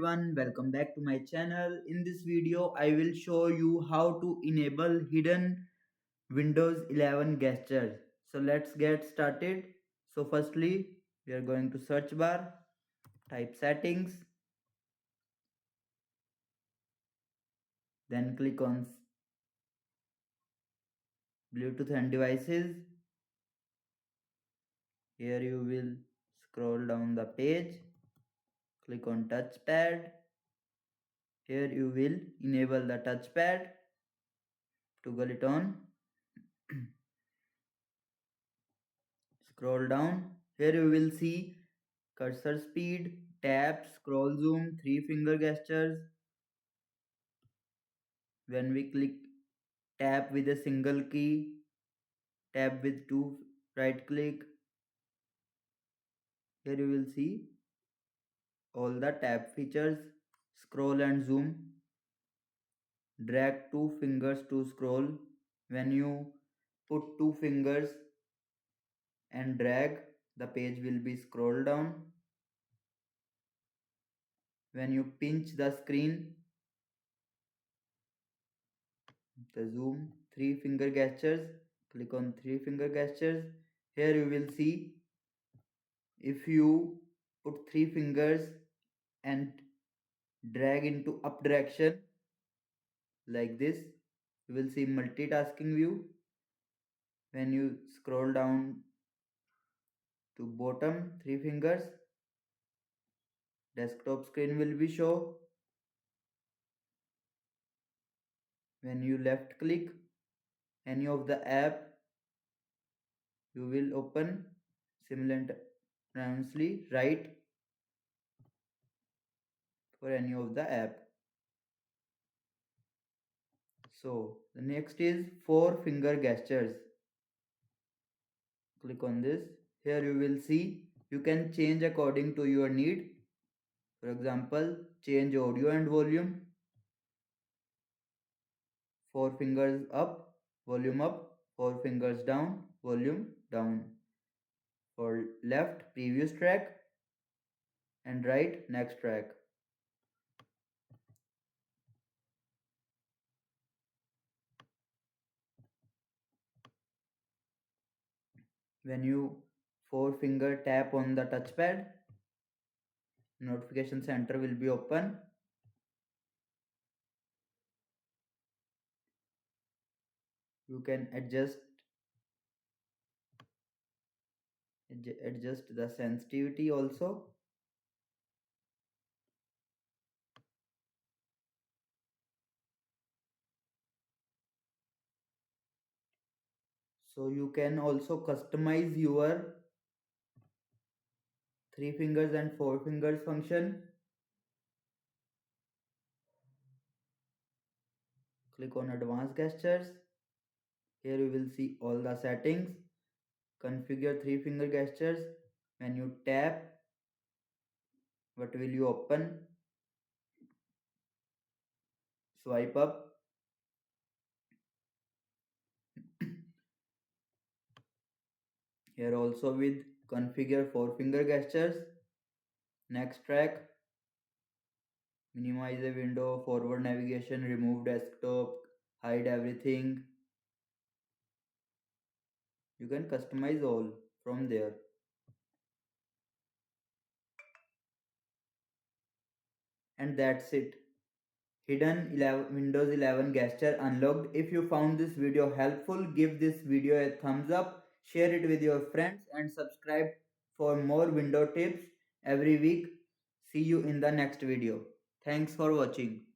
everyone, welcome back to my channel. In this video, I will show you how to enable hidden Windows 11 gestures. So let's get started. So firstly, we are going to search bar, type settings, then click on Bluetooth and devices. Here you will scroll down the page, click on touchpad. Here you will enable the touchpad, toggle it on. Scroll down. Here you will see cursor speed, tap, scroll zoom, three finger gestures. When we click tap with a single key, tap with two right click. Here you will see all the tap features. Scroll and zoom. Drag two fingers to scroll. When you put two fingers and drag, the page will be scrolled down. When you pinch the screen, the zoom, three finger gestures, click on three finger gestures. Here you will see if you put three fingers and drag into up direction like this, you will see multitasking view. When you scroll down to bottom, three fingers, desktop screen will be show. When you left click any of the app, you will open simultaneously right for any of the app. So the next is four finger gestures. Click on this. Here you will see you can change according to your need. For example, change audio and volume. Four fingers up, volume up. Four fingers down, volume down. For left, previous track, and right, next track. When you four finger tap on the touchpad, notification center will be open. You can adjust the sensitivity also. So you can also customize your three fingers and four fingers function. Click on advanced gestures. Here you will see all the settings. Configure three finger gestures. When you tap, what will you open? Swipe up. Here also with configure four finger gestures. Next track. Minimize a window, forward navigation, remove desktop, hide everything. You can customize all from there. And that's it. Hidden Windows 11 gesture unlocked. If you found this video helpful, give this video a thumbs up, share it with your friends and subscribe for more window tips every week. See you in the next video. Thanks for watching.